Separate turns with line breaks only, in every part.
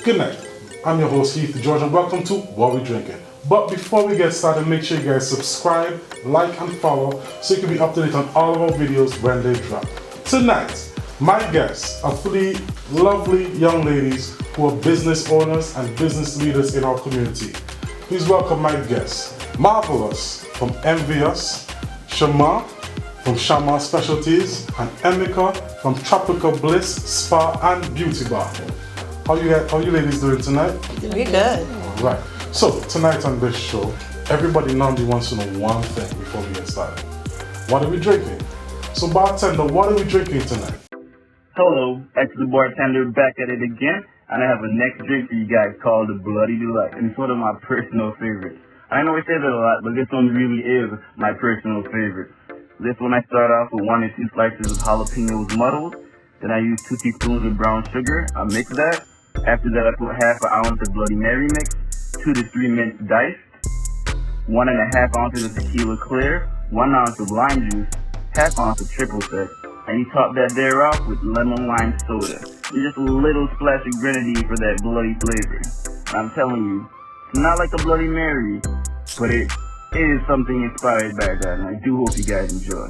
Good night. I'm your host Heath George and welcome to What We Drinking. But before we get started, make sure you guys subscribe, like and follow so you can be up to date on all of our videos when they drop. Tonight, my guests are three lovely young ladies who are business owners and business leaders in our community. Please welcome my guests, Marvelous from Envious, Shama from Shama Specialties, and Emika from Tropical Bliss Spa and Beauty Bar. How you ladies doing tonight?
We're good.
Alright, so tonight on this show, everybody normally wants to know one thing before we get started. What are we drinking? So bartender, what are we drinking tonight?
Hello, the bartender back at it again, and I have a next drink for you guys called the Bloody Delight, and it's one of my personal favorites. I know I say that a lot, but this one really is my personal favorite. This one I start off with 1 or 2 slices of jalapenos muddled, then I use 2 teaspoons of brown sugar, I mix that. After that I put half an ounce of Bloody Mary mix, 2 to 3 mints diced, 1.5 ounces of tequila clear, 1 ounce of lime juice, half ounce of triple sec, and you top that there off with lemon lime soda. And just a little splash of grenadine for that bloody flavor. And I'm telling you, it's not like a Bloody Mary, but it is something inspired by that, and I do hope you guys enjoy.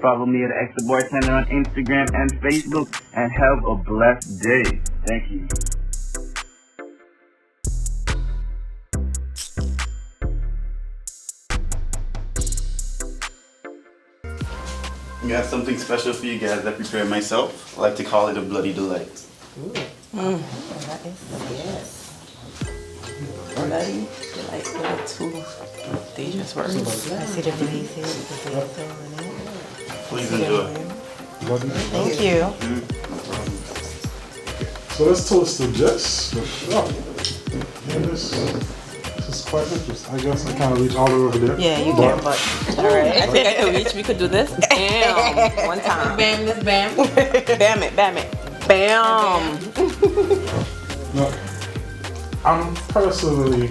Follow me at Extra Bartender on Instagram and Facebook, and have a blessed day. Thank you.
I got something special for you guys that I prepared myself. I like to call it a Bloody Delight.
That is yes. Bloody Delight, too. Dangerous words. I see the blazes,
Please enjoy.
Thank you.
So let's toast to Jess. This is quite interesting. I guess I can't reach all the way over there.
Yeah, you can, but alright. I think I can reach. We could do this. Bam! One time.
Bam, this bam.
Bam it, bam it. Bam!
No, I'm personally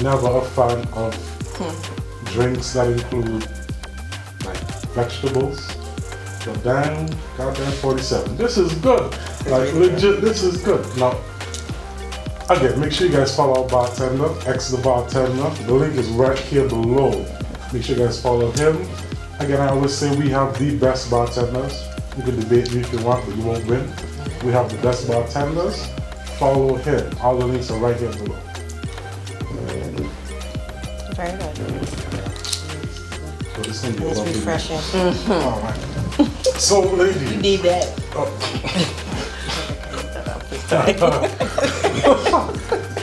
never a fan of drinks that include like vegetables. But goddamn 47. This is good. Like legit, this is good. Now, again, make sure you guys follow our bartender, the bartender. The link is right here below. Make sure you guys follow him. Again, I always say we have the best bartenders. You can debate me if you want, but you won't win. We have the best bartenders. Follow him. All the links are right here below.
Very good.
So this thing
It's
is
refreshing.
All right. So, ladies.
You need that.
I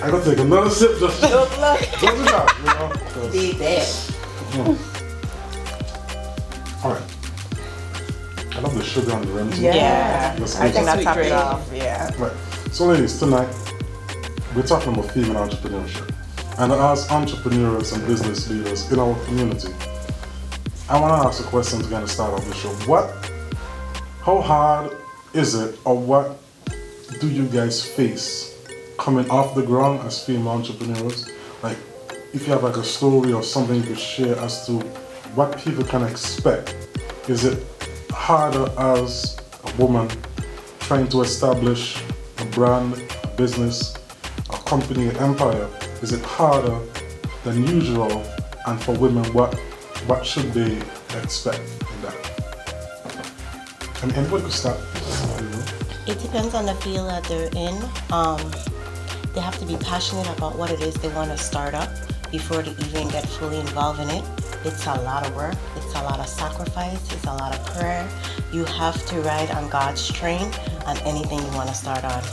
gotta take another sip just it out, you know?
You need that.
All right. I love the sugar on the rim too.
Yeah.
That's
I think
amazing.
that topped it off. Yeah.
Right. So, ladies, tonight we're talking about female entrepreneurship, and as entrepreneurs and business leaders in our community, I want to ask a question to kind of start off the show. How hard is it, or what do you guys face coming off the ground as female entrepreneurs? Like, if you have like a story or something you could share as to what people can expect. Is it harder as a woman trying to establish a brand, a business, a company, an empire? Is it harder than usual? And for women, what should they expect in that? I mean, anybody could start.
It depends on the field that they're in. They have to be passionate about what it is they want to start up before they even get fully involved in it. It's a lot of work. It's a lot of sacrifice. It's a lot of prayer. You have to ride on God's train on anything you want to start on.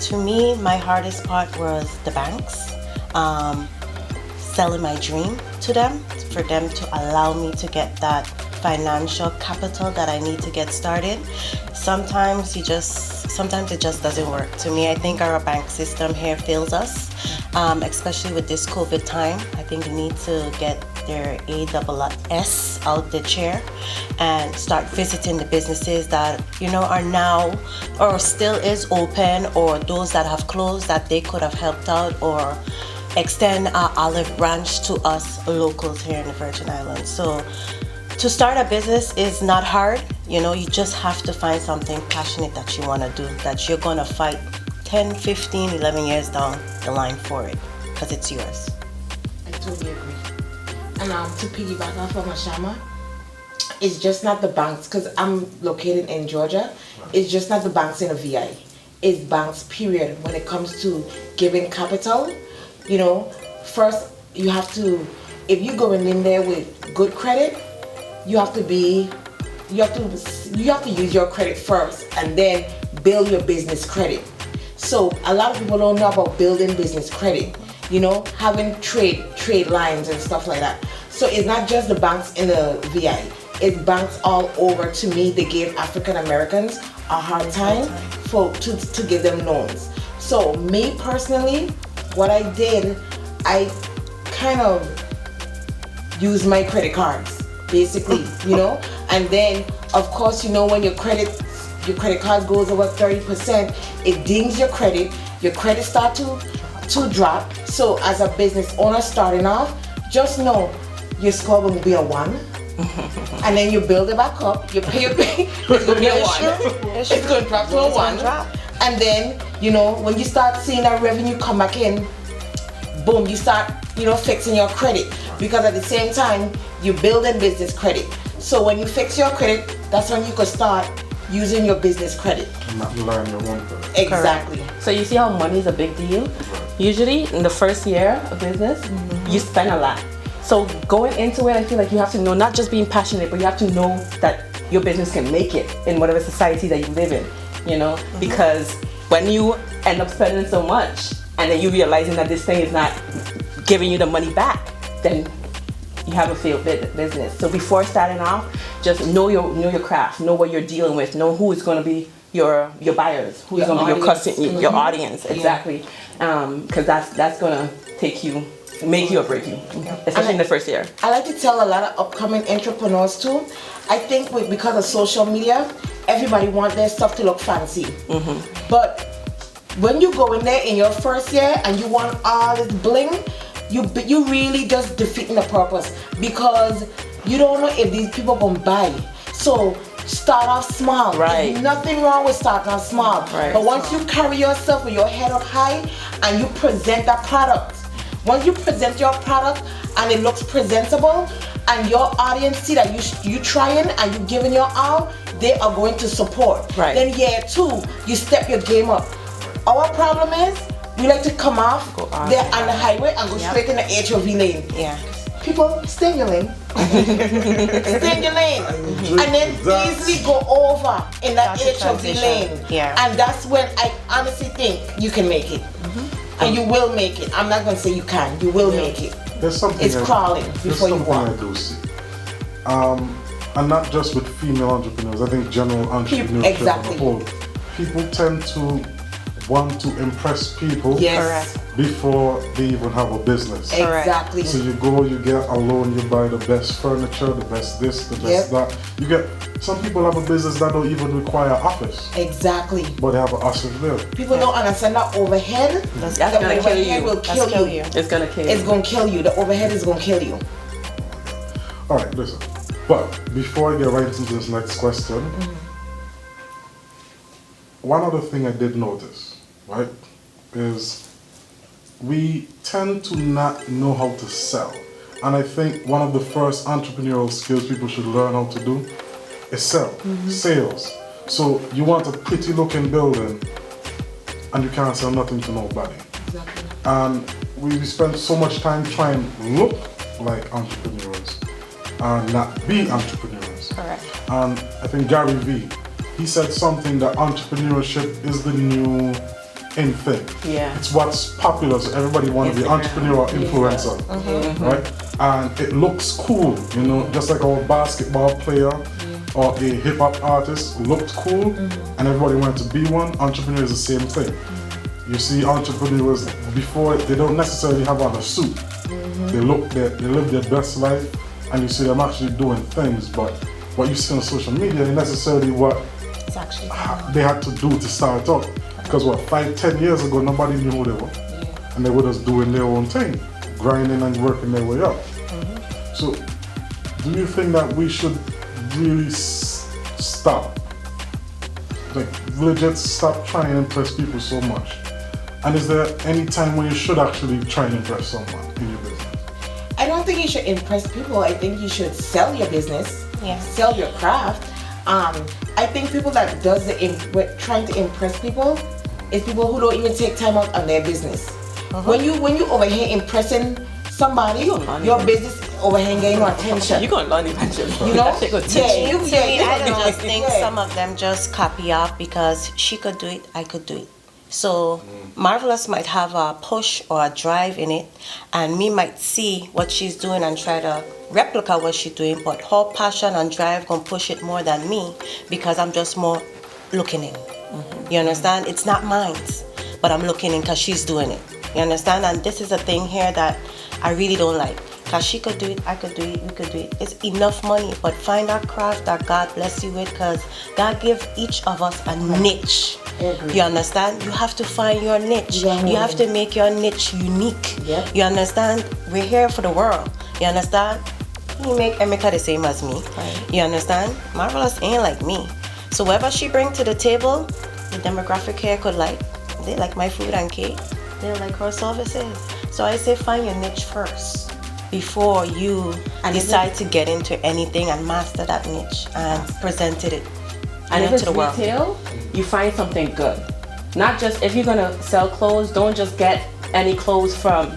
To me, my hardest part was the banks. Selling my dream to them, for them to allow me to get that financial capital that I need to get started. Sometimes it just doesn't work. To me, I think our bank system here fails us, especially with this COVID time. I think they need to get their ASS out the chair and start visiting the businesses that are now or still is open, or those that have closed that they could have helped out, or extend our olive branch to us locals here in the Virgin Islands. So to start a business is not hard. You just have to find something passionate that you want to do, that you're going to fight 10, 15, 11 years down the line for it, because it's yours.
I totally agree. And to piggyback off of Mashama, it's just not the banks, because I'm located in Georgia, it's just not the banks in a VI. It's banks, period, when it comes to giving capital. You know, first you have to, if you're going in there with good credit, you have to use your credit first and then build your business credit. So a lot of people don't know about building business credit, you know, having trade lines and stuff like that. So it's not just the banks in the VI, it's banks all over. To me, they gave African Americans a hard time to give them loans. So me personally, what I did, I kind of used my credit cards, basically, you know, and then of course, you know, when your credit card goes over 30%, it dings your credit start to drop. So as a business owner starting off, just know your score will be a 1. And then you build it back up, you pay it's going to be a 1. It's going to drop to a 1. And then, you know, when you start seeing that revenue come back in, boom, you start, you know, fixing your credit. Because at the same time, you're building business credit. So when you fix your credit, that's when you can start using your business credit.
And not rely on your own credit.
Exactly.
So you see how money is a big deal? Usually in the first year of business, you spend a lot. So going into it, I feel like you have to know, not just being passionate, but you have to know that your business can make it in whatever society that you live in, you know? Because when you end up spending so much and then you realizing that this thing is not giving you the money back, then you have a failed business. So before starting off, just know your craft, know what you're dealing with, know who is going to be your buyers, who's going to be your customer, your audience, exactly. Because that's going to make you or break you, especially in the first year.
I like to tell a lot of upcoming entrepreneurs too. I think because of social media, everybody wants their stuff to look fancy. But when you go in there in your first year and you want all this bling, you really just defeating the purpose, because you don't know if these people gonna buy. So start off small.
Right.
There's nothing wrong with starting off small.
Right.
But once you carry yourself with your head up high and you present that product, once you present your product and it looks presentable and your audience see that you trying and you giving your all, they are going to support.
Right.
Then year 2, you step your game up. Our problem is we like to come off there on the highway and go straight in the HOV lane.
Yeah.
People, stay in your lane. Stay in your lane. And then easily go over in that HOV lane.
Yeah.
And that's when I honestly think you can make it. And you will make it. I'm not going to say you can. You will make it.
There's something
It's crawling before you walk.
I do see. And not just with female entrepreneurs, I think general entrepreneurship
Exactly.
as a whole. People tend to want to impress people
Yes.
before they even have a business.
Exactly.
So you go, you get a loan, you buy the best furniture, the best this, the best that. You get, some people have a business that don't even require office,
Exactly.
but they have an office there.
People don't understand that overhead.
That's
The
gonna kill
overhead
you.
will kill you.
It's gonna kill you.
It's going to kill you. The overhead is going to kill you.
All right, listen. But before I get right into this next question, one other thing I did notice, right, is we tend to not know how to sell. And I think one of the first entrepreneurial skills people should learn how to do is sell, sales. So you want a pretty looking building and you can't sell nothing to nobody.
Exactly.
And we spend so much time trying to look like entrepreneurs and not be entrepreneurs.
Correct.
And I think Gary Vee, he said something that entrepreneurship is the new in thing.
Yeah.
It's what's popular, so everybody wants to be
Instagram.
entrepreneur or influencer, right? And it looks cool, you know, just like our basketball player or a hip hop artist looked cool, and everybody wanted to be one. Entrepreneur is the same thing. You see entrepreneurs before, they don't necessarily have on a suit. They live their best life, and you see them actually doing things, but what you see on social media ain't necessarily what
It's actually
they had to do to start up. Because 5-10 years ago, nobody knew who they were. And they were just doing their own thing, grinding and working their way up. So, do you think that we should really stop like legit stop trying to impress people so much? And is there any time when you should actually try and impress someone in your business?
I don't think you should impress people. I think you should sell your business, sell your craft. I think people that does trying to impress people is people who don't even take time out on their business. When you over here impressing somebody, your business over here getting no attention.
You're going to learn eventually.
You know?
I just think some of them just copy off because she could do it, I could do it. So Marvelous might have a push or a drive in it, and me might see what she's doing and try to replicate what she's doing, but her passion and drive gonna push it more than me because I'm just more looking in. You understand? It's not mine, but I'm looking in because she's doing it. You understand? And this is a thing here that I really don't like. Because she could do it, I could do it, we could do it. It's enough money, but find that craft that God bless you with, because God give each of us a niche. You understand? You have to find your niche. You have to make your niche unique. You understand? We're here for the world. You understand? You make Emeka the same as me. You understand? Marvelous ain't like me. So whatever she bring to the table, the demographic here could like. They like my food and cake. They like her services. So I say find your niche first before you decide to get into anything and master that niche and present it
and
to the world.
Retail, you find something good. Not just if you're gonna sell clothes, don't just get any clothes from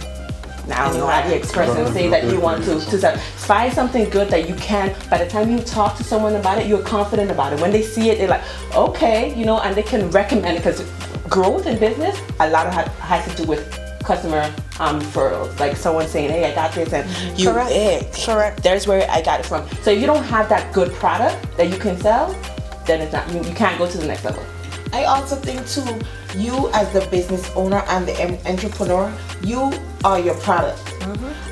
AliExpress and say that you want to sell. Find something good that you can. By the time you talk to someone about it, you're confident about it. When they see it, they're like, okay, you know, and they can recommend it, because growth in business, a lot of has to do with customer referrals, like someone saying, hey, I got this, and correct. There's where I got it from. So if you don't have that good product that you can sell, then it's not, you can't go to the next level.
I also think too, you as the business owner and the entrepreneur, you are your product.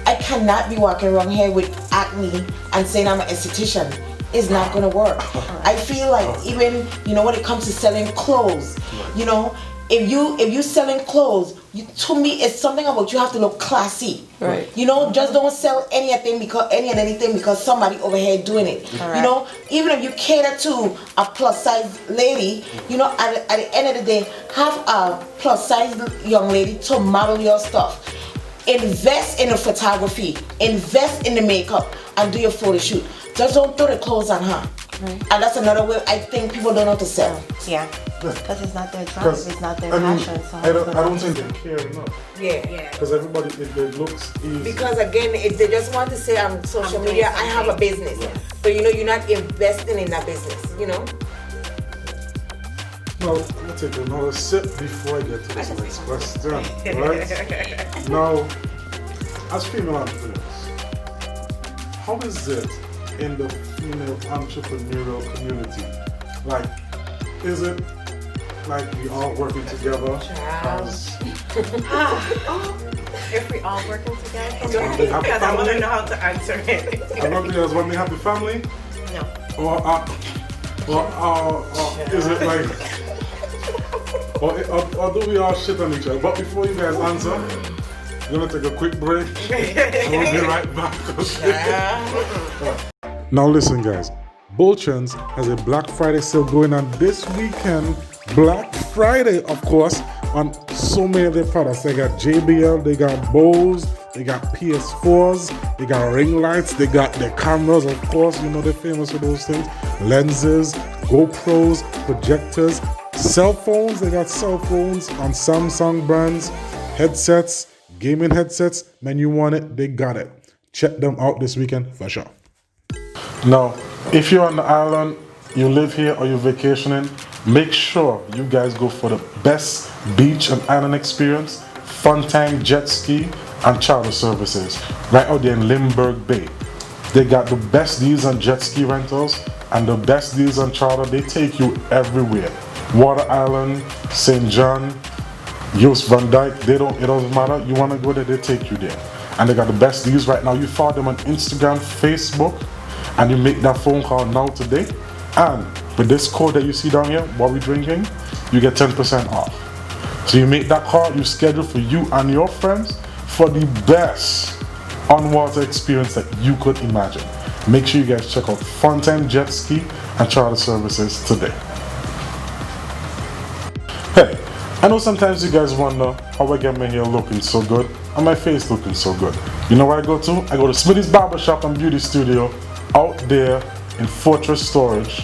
I cannot be walking around here with acne and saying I'm an esthetician. It's not gonna work. I feel like even, you know, when it comes to selling clothes, you know, if you selling clothes, to me it's something about you have to look classy.
Right.
You know, just don't sell anything because somebody over here doing it. You know, even if you cater to a plus size lady, you know, at the end of the day, have a plus size young lady to model your stuff. Invest in the photography, invest in the makeup, and do your photo shoot. Just don't throw the clothes on her. And that's another way I think people don't know how to sell.
Yeah. Because it's not their drive, it's not their passion. So
I don't think they care enough.
Yeah.
Because everybody, it looks easy.
Because again, they just want to say on social media, I have a business. But you know, you're not investing in that business, you know?
Now, let's take another sip before I get to this next question. Right? Now, as female entrepreneurs, how is it in the female entrepreneurial community? Like, is it like we all working together?
if we all working together,
because
I want to know how to answer it.
I want to ask, one they happy family?
No.
Or is it like, or do we all shit on each other? But before you guys answer, we're gonna take a quick break. And we'll be right back. Now listen, guys. Boolchand has a Black Friday sale going on this weekend. Black Friday, of course, on so many of their products. They got JBL, they got Bose, they got PS4s, they got ring lights, they got their cameras, of course, you know they're famous for those things. Lenses, GoPros, projectors, cell phones, they got cell phones on Samsung brands, headsets, gaming headsets. Man, you want it, they got it. Check them out this weekend for sure. Now, if you're on the island, you live here or you're vacationing, make sure you guys go for the best beach and island experience, fun time jet ski and charter services right out there in Limburg Bay. They got the best deals on jet ski rentals and the best deals on charter. They take you everywhere. Water Island, St. John, Joost Van Dyke, it doesn't matter. You want to go there, they take you there. And they got the best deals right now. You follow them on Instagram, Facebook, and you make that phone call now today. And with this code that you see down here, what we're drinking, you get 10% off. So you make that call, you schedule for you and your friends for the best on-water experience that you could imagine. Make sure you guys check out Funtime Jet Ski and Charter Services today. I know sometimes you guys wonder how I get my hair looking so good and my face looking so good. You know where I go to? I go to SmitT'S Barbershop and Beauty Studio out there in Fortress Storage,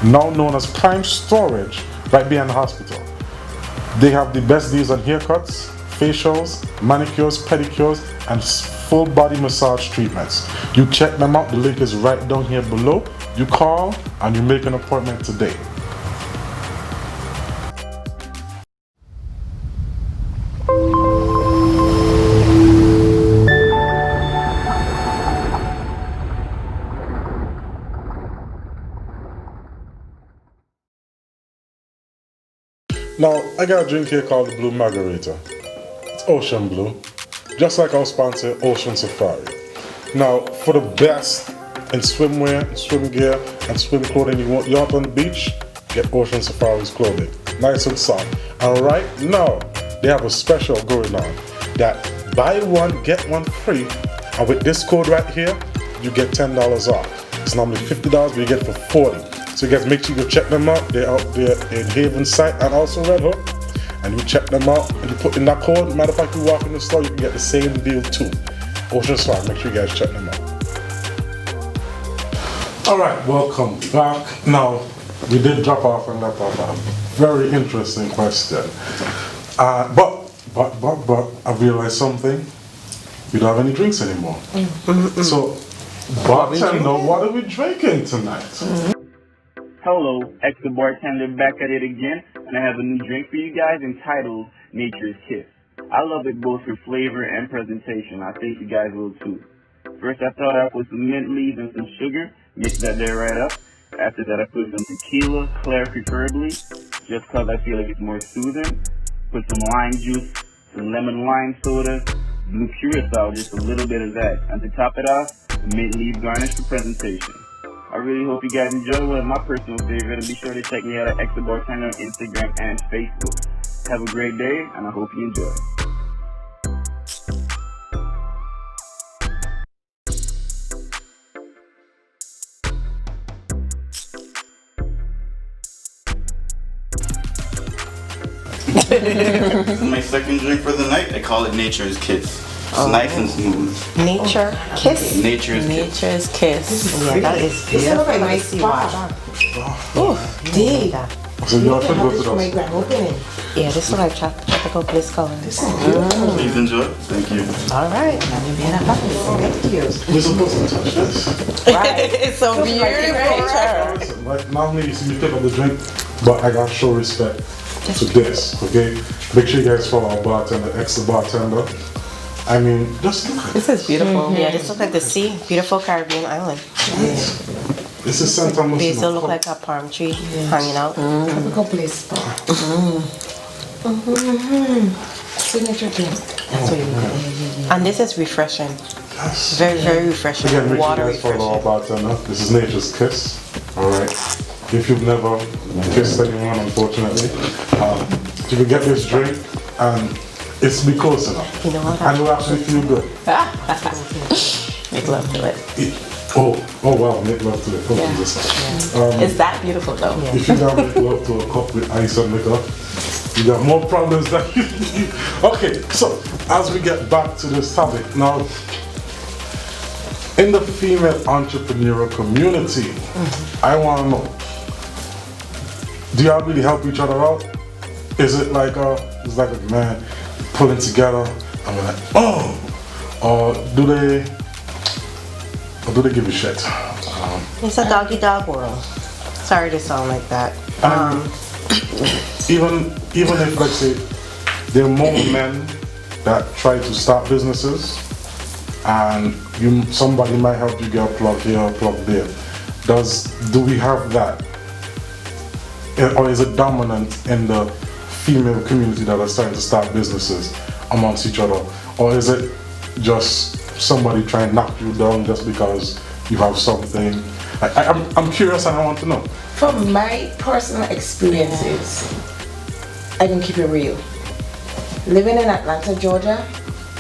now known as Prime Storage, right behind the hospital. They have the best deals on haircuts, facials, manicures, pedicures, and full body massage treatments. You check them out, the link is right down here below. You call and you make an appointment today. Now, I got a drink here called the Blue Margarita. It's ocean blue, just like our sponsor, Ocean Surfari. Now, for the best in swimwear, swim gear, and swim clothing you want on the beach, get Ocean Surfari's clothing. Nice and soft. And right now, they have a special going on that buy one, get one free. And with this code right here, you get $10 off. It's normally $50, but you get it for $40. So you guys make sure you go check them out. They're out there in Havenside and also Red Hook. And you check them out and you put in that code. Matter of fact, you walk in the store, you can get the same deal too. Ocean Surfari, make sure you guys check them out. Alright, welcome back. Now, we did drop off and left off a very interesting question. But I realized something. We don't have any drinks anymore. So, bartender, what are we drinking tonight?
Hello, X the bartender back at it again, and I have a new drink for you guys entitled Nature's Kiss. I love it both for flavor and presentation. I think you guys will too. First I thought I put some mint leaves and some sugar, mix that there right up. After that I put some tequila, clear preferably, just cause I feel like it's more soothing. Put some lime juice, some lemon lime soda, blue curacao, just a little bit of that. And to top it off, a mint leaf garnish for presentation. I really hope you guys enjoy one of my personal favorite, and be sure to check me out at X the Bartender on Instagram and Facebook. Have a great day, and I hope you enjoy.
This is my second drink for the night. I call it Nature's Kiss. It's nice and smooth.
Nature kiss.
Nature's Kiss.
Nature's Kiss.
Yeah, that is
This
beautiful.
looks like a nice spot. Oh, dig.
So y'all should go
This
to
for my
those.
grand opening.
Yeah, this is like tropical bliss color.
Please enjoy. Thank you.
All right.
Thank you.
We're supposed to touch this.
Right. It's so beautiful.
Like, not only you see me pick up the drink, but I gotta show respect to this, okay? Make sure you guys follow our bartender, X the Bartender. I mean, just look at
This is beautiful.
Yeah, this looks like the sea. Beautiful Caribbean island.
this is St.Thomas.
Basil look like a palm tree hanging out.
Tropical bliss spot. Signature drink.
That's what you need. And this is refreshing.
Yes.
Very, very refreshing.
Again, make sure
Water
you guys follow our
refreshing.
bartender. This is Nature's Kiss. Alright. If you've never kissed anyone, unfortunately, you can get this drink and it's be close enough.
You know what?
And you'll actually feel good.
Make love to it.
Oh wow, make love to it.
Yeah.
This.
It's that beautiful though.
If you don't make love to a cup with ice and liquor, you got more problems than you need. Okay, so as we get back to this topic, now in the female entrepreneurial community, I want to know, do y'all really help each other out? Is it like it's like a man pulling together and we're like, oh, or do they give a shit?
It's a doggy dog world. Sorry to sound like that.
Even if, let's say, there are more men that try to start businesses and somebody might help you get a plug here or a plug there, do we have that? Or is it dominant in the female community that are starting to start businesses amongst each other? Or is it just somebody trying to knock you down just because you have something? I'm curious and I want to know.
From my personal experiences, I can keep it real. Living in Atlanta, Georgia,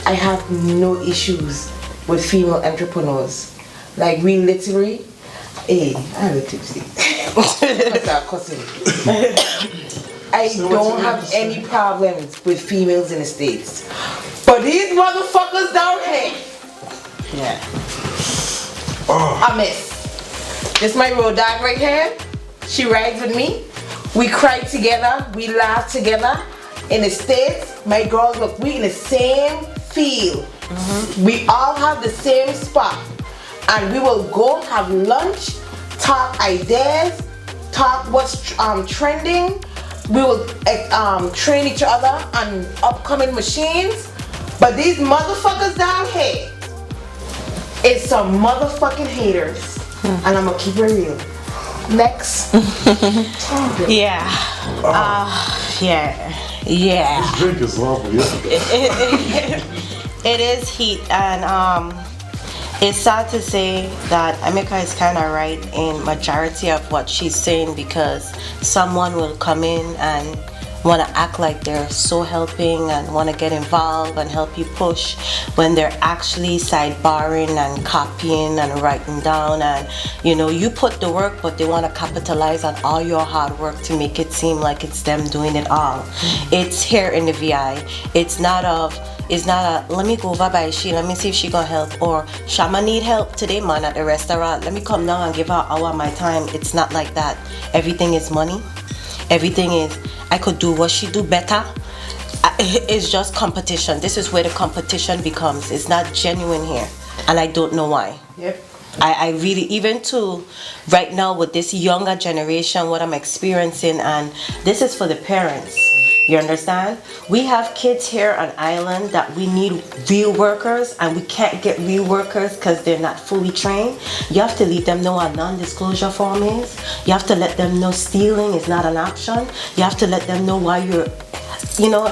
I have no issues with female entrepreneurs. Like we literally, I'm a tipsy. Start cussing. I
So
don't
what's
have
your
any problems with females in the States. But these motherfuckers down here, yeah. I miss. This is my road dog right here. She rides with me. We cry together. We laugh together. In the States, my girls, look, we in the same field. We all have the same spot. And we will go have lunch, talk ideas, talk what's trending. We will train each other on upcoming machines. But these motherfuckers down here is some motherfucking haters. And I'm gonna keep it real. Next.
Yeah. Yeah.
This drink is lovely, isn't it?
It is heat, and it's sad to say that Emeka is kind of right in majority of what she's saying, because someone will come in and want to act like they're so helping and want to get involved and help you push, when they're actually sidebarring and copying and writing down, and you put the work, but they want to capitalize on all your hard work to make it seem like it's them doing it all. It's here in the VI. It's not a let me go over by she, let me see if she gonna help, or Shama need help today, man, at the restaurant, let me come down and give her an hour of my time. It's not like that. Everything is money. Everything is, I could do what she do better. It's just competition. This is where the competition becomes. It's not genuine here, and I don't know why.
Yep.
I really, even to right now with this younger generation, what I'm experiencing, and this is for the parents. You understand? We have kids here on island that we need real workers, and we can't get real workers because they're not fully trained. You have to let them know what non-disclosure form is. You have to let them know stealing is not an option. You have to let them know why you're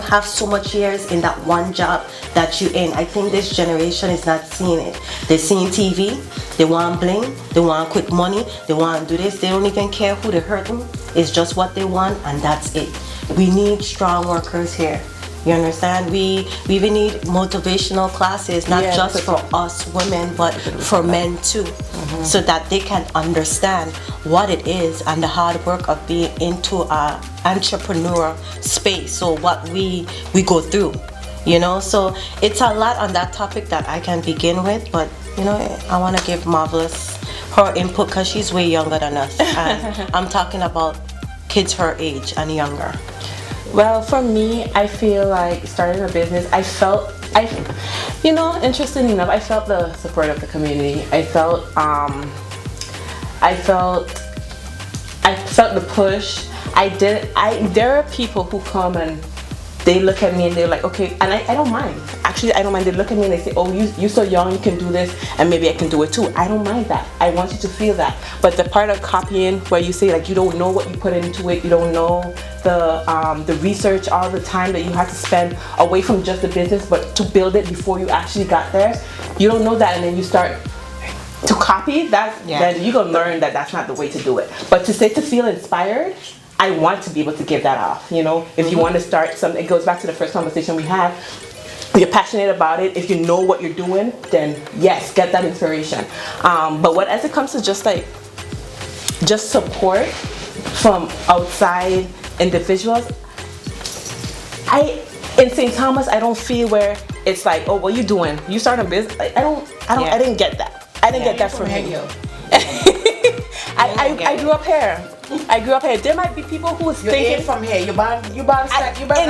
have so much years in that one job that you're in. I think this generation is not seeing it. They're seeing TV, they want bling, they want quick money, they want to do this. They don't even care who they're hurting. It's just what they want, and that's it. We need strong workers here. You understand? We even need motivational classes, not just for us women, but for men too, so that they can understand what it is and the hard work of being into a entrepreneur space. So what we go through, So it's a lot on that topic that I can begin with, but I want to give Marvelous her input because she's way younger than us, and I'm talking about kids her age and younger.
Well, for me, I feel like starting a business, interesting enough, I felt the support of the community. I felt the push. There are people who come and they look at me and they're like, okay, and I don't mind. Actually, I don't mind. They look at me and they say, oh, you're so young, you can do this, and maybe I can do it too. I don't mind that. I want you to feel that. But the part of copying where you say like you don't know what you put into it, you don't know the research, all the time that you have to spend away from just the business, but to build it before you actually got there, you don't know that, and then you start to copy that, then you're gonna learn that that's not the way to do it. But to feel inspired, I want to be able to give that off. If you want to start something, it goes back to the first conversation we had. If you're passionate about it, if you know what you're doing, then yes, get that inspiration. But as it comes to just support from outside individuals, in St. Thomas, I don't feel where it's like, oh, what are you doing? You starting a business? I didn't get that. I didn't get that from you. I grew up here. There might be people who thinking
from here. You born
in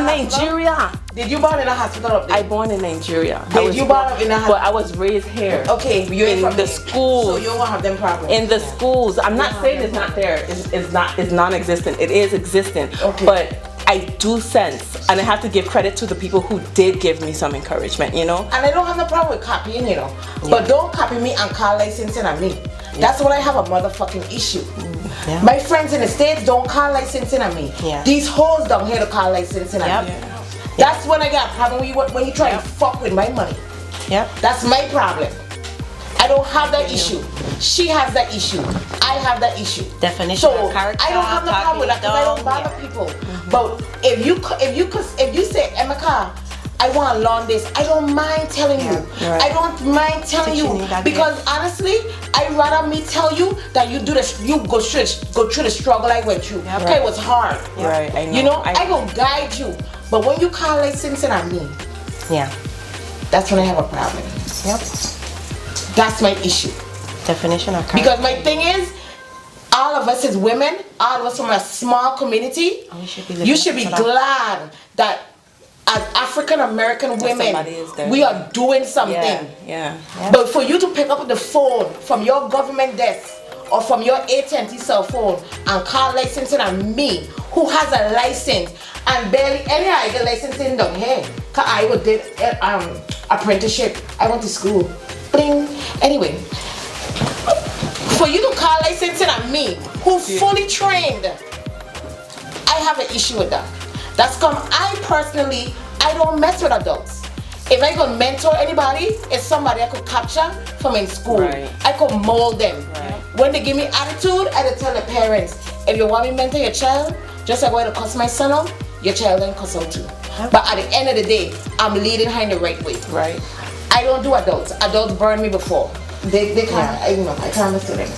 Nigeria.
Did you born in a hospital up there?
I born in Nigeria.
Did you born up in a hospital?
But I was raised here.
Okay, you're
in the schools.
So you won't have them problems.
In the schools, I'm not saying it's not there. It's non-existent. It is existent.
Okay.
But I do sense, and I have to give credit to the people who did give me some encouragement.
And I don't have no problem with copying, But don't copy me and call licensing on me. That's when I have a motherfucking issue.
Yeah.
My friends in the States don't call licensing on me.
Yeah.
These hoes down here to call licensing on me. That's when I got a problem when you try to fuck with my money.
Yep.
That's my problem. I don't have that issue. She has that issue. I have that issue.
Definition
so
of character.
I don't have no problem with that because I don't bother people. But if you say, Emeka, I want to learn this. I don't mind telling you.
Right.
I don't mind telling
Teaching
you
you that
because honestly, I'd rather me tell you that you do this. You go through the struggle I went through.
Yep.
Okay, it was hard.
Right, I know.
You know, I will guide you. But when you call licensing on me,
Yeah.
that's when I have a problem.
Yep.
That's my issue.
Definition of character.
Because my thing is, all of us as women, all of us from a small community, you should be glad that as African American women,
somebody is there.
we are doing something.
Yeah.
But for you to pick up the phone from your government desk or from your AT&T cell phone and call licensing on me, who has a license, and barely any I get licensing down here, cause I did apprenticeship. I went to school. Bling. Anyway, for you to call licensing on me, who fully trained, I have an issue with that. That's come. I personally, I don't mess with adults. If I could mentor anybody, it's somebody I could capture from in school.
Right.
I could mold them.
Right.
When they give me attitude, I would tell the parents, if you want me to mentor your child, just like I'm going to cuss my son out, your child then cuss out too. But at the end of the day, I'm leading her in the right way.
Right.
I don't do adults. Adults burned me before. They can't, I can't listen to them.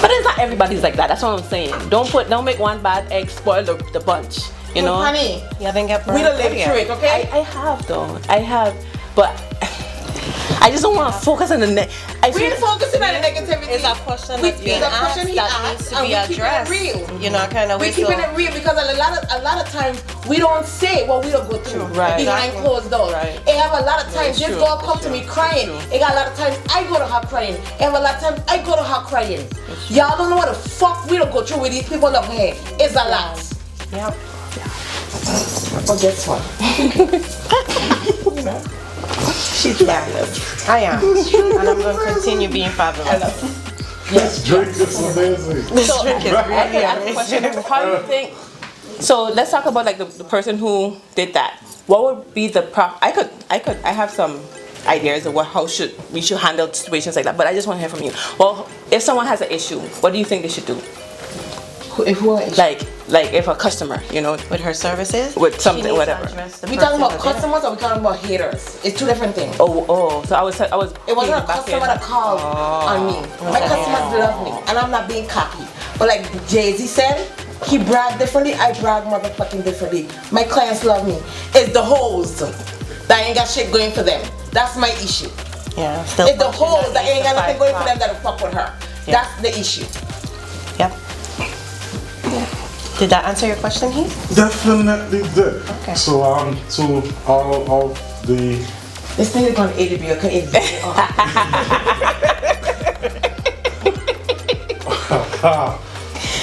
But it's not everybody's like that. That's what I'm saying. Don't make one bad egg spoil the bunch. You know.
Honey,
You haven't got
we don't live through it, okay?
I have though. I have, but I just don't want to focus on the
We're focusing on the negativity.
It's a question
We-
that's being
it's a
asked
question he
that
asked,
needs to
and
be
we keep it
addressed.
real.
You know, kind of
We
way.
keeping it real because a lot of times we don't say what we don't go through
Right.
behind
Exactly.
closed doors.
Right.
I have a lot of times this
true.
girl come to me crying. I got a lot of times I go to her crying. I have a lot of times I go to her crying. Y'all don't know what the fuck we don't go through with these people up here. It's a lot.
Yep.
But guess what?
she's fabulous.
I am, and I'm going to continue being fabulous.
This drink is amazing.
This drink is
I
really
can ask a
amazing.
question. How do you think? So let's talk about like the person who did that. What would be the I have some ideas of how we should handle situations like that. But I just want to hear from you. Well, if someone has an issue, what do you think they should do?
If what?
Like if a customer, you know,
With her services,
With something,
she needs to
whatever.
address the
We talking
person
about
who did it.
customers or we talking about haters? It's two different things.
So I was.
It wasn't a
back
customer
in.
that called on me. My customers love me, and I'm not being cocky. But like Jay-Z said, he bragged differently. I brag motherfucking differently. My clients love me. It's the hoes that ain't got shit going for them. That's my issue.
Yeah, still
It's the
functioning
hoes
at
that ain't got nothing
8 to
going
5
for them that'll fuck with her.
Yeah.
That's the issue.
Yep. Did that answer your question, Heath?
Definitely did.
Okay.
So to all of the
This thing is gonna edit me, okay? It's very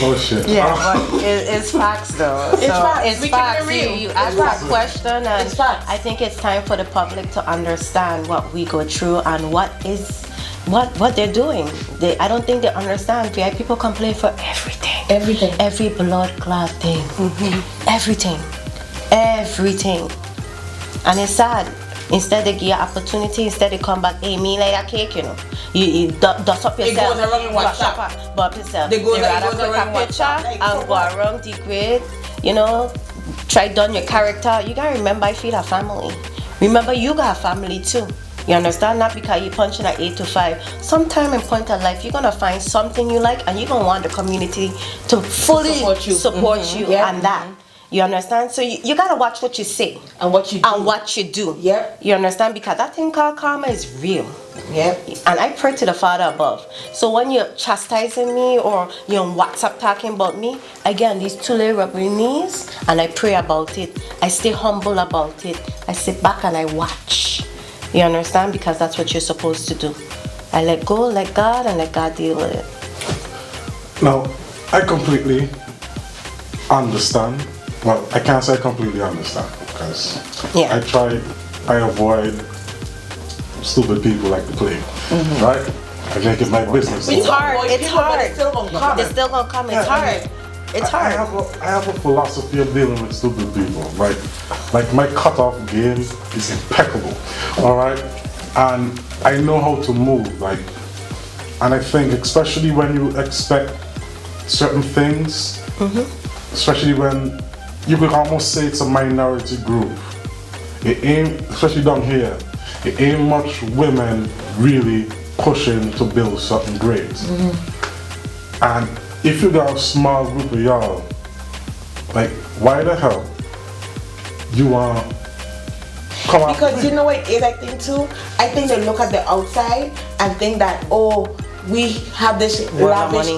oh shit.
Yeah, but it's facts though.
It's facts.
It's
We keep it
facts.
real.
You
It's
asked that
facts.
question, and
It's facts.
I think it's time for the public to understand what we go through and what they're doing. I don't think they understand. VI people complain for everything.
Everything.
Every blood clot thing. Everything. And it's sad. Instead they give you opportunity, instead they come back, hey, me like a cake, you know. You dust up
It
yourself.
goes around in
brush
WhatsApp.
up yourself.
They go
rather
around
click a picture
WhatsApp, like,
and
for
go
what?
around degrade, you know, try down your character. You gotta remember I feed a family. Remember you got a family too. You understand? Not because you're punching at 8 to 5. Sometime in point of life, you're gonna find something you like, and you're gonna want the community to fully support you
Yeah.
and that. You understand? So you gotta watch what you say
And what you do.
and what you do.
Yep.
You understand? Because that thing called karma is real.
Yep.
And I pray to the Father above. So when you're chastising me or you're on WhatsApp talking about me, again, these two little rubber knees, and I pray about it. I stay humble about it. I sit back and I watch. You understand? Because that's what you're supposed to do. I let go, let God, and let God deal with it.
Now, I completely understand. Well, I can't say I completely understand because
Yeah.
I avoid stupid people like the plague, right? I make it my business.
It's hard.
Avoid
It's
people, but
hard.
it's still gonna come.
It's still gonna come. It's
Yeah,
hard. It's hard.
I have a philosophy of dealing with stupid people, right? Like my cutoff game is impeccable, all right? And I know how to move, like, and I think especially when you expect certain things, especially when you could almost say it's a minority group. it ain't, especially down here, it ain't much women really pushing to build something great. And if you got a small group of y'all, like, why the hell you want come out?
Because you know what it is, I think too? I think they look at the outside and think that, oh, we have this lavish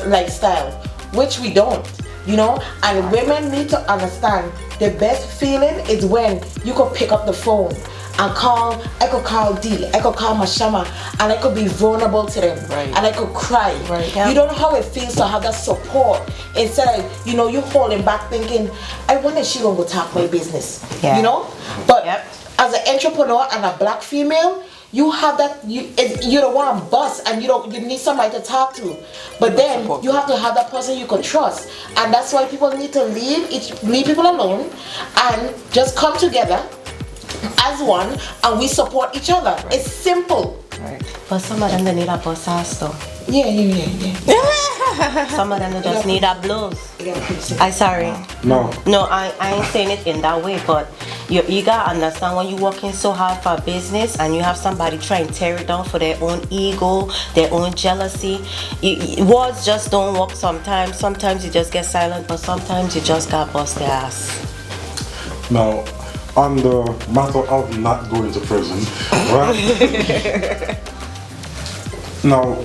lifestyle, which we don't, you know? And women need to understand the best feeling is when you could pick up the phone and call, I could call D, I could call Mashama, and I could be vulnerable to them, and I could cry. You don't know how it feels to have that support instead of, you know, you holding back thinking, I wonder she gonna go talk my business, you know? But as an entrepreneur and a black female, you have that, you don't want to bust and you need somebody to talk to. But then you have to have that person you can trust. And that's why people need to leave people alone and just come together as one, and we support each other. It's simple.
But some of them, they need a boss ass though. Some of them just need a blows. I sorry.
No,
I ain't saying it in that way, but you gotta understand when you're working so hard for a business and you have somebody trying to tear it down for their own ego, their own jealousy. Words just don't work sometimes. Sometimes you just get silent, but sometimes you just gotta bust their ass.
now, on the matter of not going to prison, right? Now,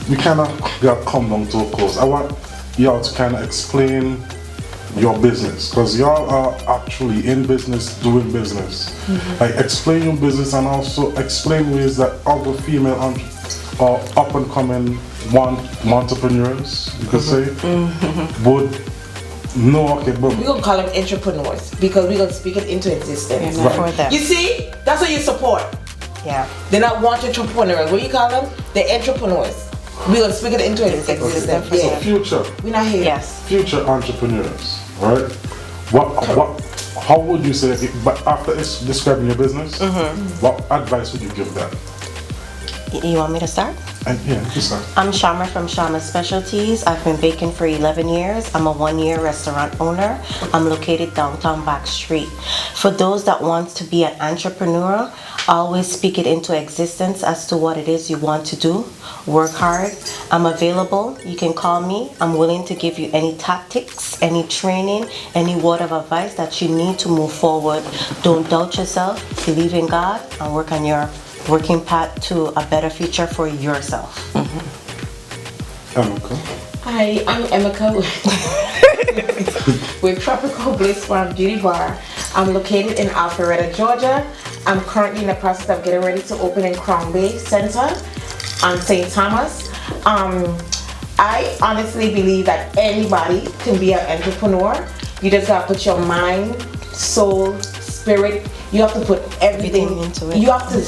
we kind of got to come down to a close. I want y'all to kind of explain your business, because y'all are actually in business, doing business. Like, explain your business and also explain ways that other female or up-and-coming entrepreneurs, you could say, would know. Okay, but
we're gonna call them entrepreneurs because we're gonna speak it into existence. You see, that's what you support. They're not entrepreneurs. What do you call them? They're entrepreneurs. We're gonna speak it into existence.
So future.
We're not here.
Future entrepreneurs, right? How would you say, but after describing your business, what advice would you give them?
You want me to start?
Yeah, you start.
I'm Sharma from Sharma Specialties. I've been baking for 11 years. I'm a one-year restaurant owner. I'm located downtown Back Street. For those that want to be an entrepreneur, always speak it into existence as to what it is you want to do. Work hard. I'm available. You can call me. I'm willing to give you any tactics, any training, any word of advice that you need to move forward. Don't doubt yourself. Believe in God and work on your working path to a better future for yourself.
Emeka.
Hi, I'm Emeka with Tropical Bliss Farm Beauty Bar. I'm located in Alpharetta, Georgia. I'm currently in the process of getting ready to open in Crown Bay Center on St.Thomas. I honestly believe that anybody can be an entrepreneur. You just gotta put your mind, soul, spirit. You have to put everything
into it.
You have to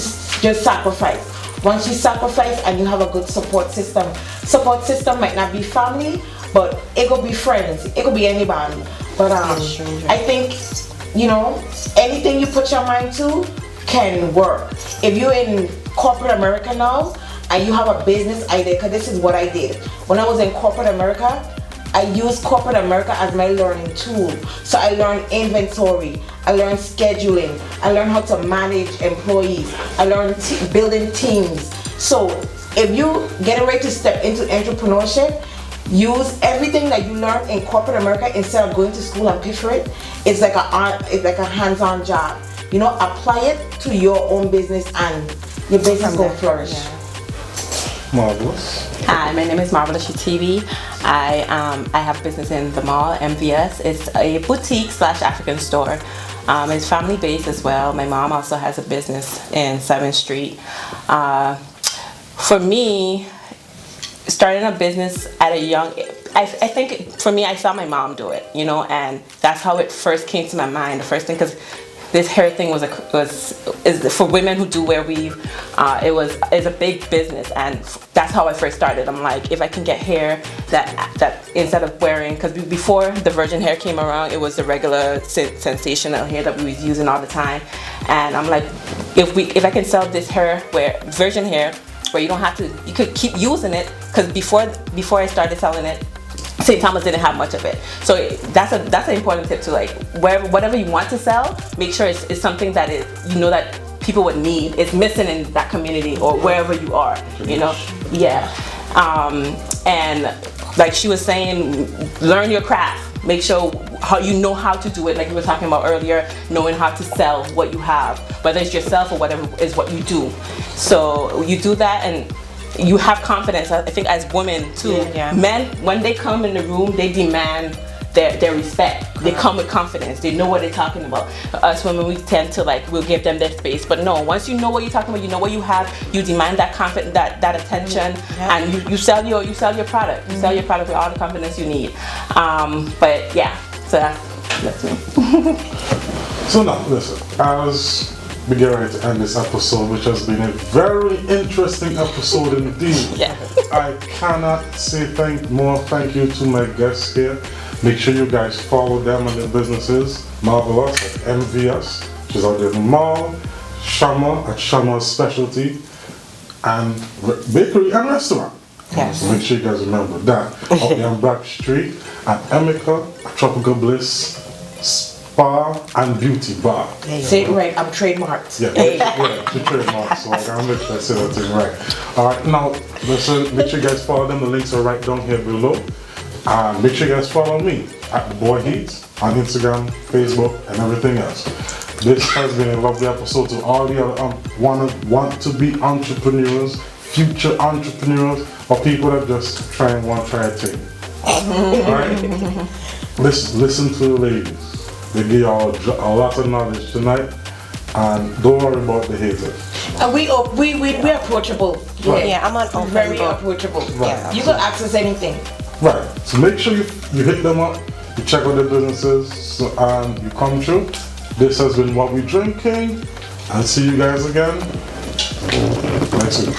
just sacrifice. Once you sacrifice and you have a good support system might not be family, but it could be friends, it could be anybody. But I think, you know, anything you put your mind to can work. If you're in corporate America now and you have a business idea, because this is what I did. When I was in corporate America, I used corporate America as my learning tool. So I learned inventory, I learned scheduling, I learned how to manage employees, I learned building teams. So if you get ready to step into entrepreneurship, use everything that you learned in corporate America instead of going to school and pay for it. It's like a hands-on job. You know, apply it to your own business and your business will flourish.
Marvelous.
Hi, my name is Marvelous TV. I have business in the mall, MVS. It's a boutique / African store. It's family based as well. My mom also has a business in 7th Street. For me, starting a business at a young age, I think for me, I saw my mom do it, you know, and that's how it first came to my mind. The first thing, because this hair thing is for women who do wear weave. It's a big business, and that's how I first started. I'm like, if I can get hair that instead of wearing, because before the virgin hair came around, it was the regular sensational hair that we was using all the time, and I'm like, if I can sell this hair, virgin hair, where you don't have to, you could keep using it, because before I started selling it, St. Thomas didn't have much of it. So that's an important tip to like whatever you want to sell, make sure it's something that is, you know, that people would need. It's missing in that community or wherever you are, you know. Yeah. And like she was saying, learn your craft. Make sure how you know how to do it, like we were talking about earlier, knowing how to sell what you have, whether it's yourself or whatever is what you do. So you do that and you have confidence. I think as women too, men, when they come in the room, they demand their respect. They come with confidence. They know what they're talking about. Us women, we tend to like, we'll give them their space. But no, once you know what you're talking about, you know what you have, you demand that confidence, that attention, and you sell your product. You sell your product with all the confidence you need. But yeah, so that's me.
So now, listen, as we get ready to end this episode, which has been a very interesting episode indeed.
Yeah.
I cannot say thank you to my guests here. Make sure you guys follow them and their businesses. Marvelous at MVS, she's out there in the mall. Shama at Shama's Specialty, and bakery and restaurant.
Yes.
So make sure you guys remember that. Out there on Black Street, and Emeka at Tropical Bliss Spa and Beauty Bar.
Say it right, I'm trademarked.
Yeah, she trademarked, so I gotta make sure I say that thing right. Alright, now listen, make sure you guys follow them. The links are right down here below. And make sure you guys follow me at The Boy Heat on Instagram, Facebook, and everything else. This has been a lovely episode to all the want to be entrepreneurs, future entrepreneurs, or people that just want to try a thing. Alright? Listen to the ladies. They give y'all a lot of knowledge tonight, and don't worry about the haters.
And we're approachable.
Right.
Yeah, I'm on open
very
book.
approachable.
Right.
Yeah. You can access anything.
Right. So make sure you hit them up, you check out their businesses, and you come through. This has been What We Drinking, and see you guys again next week.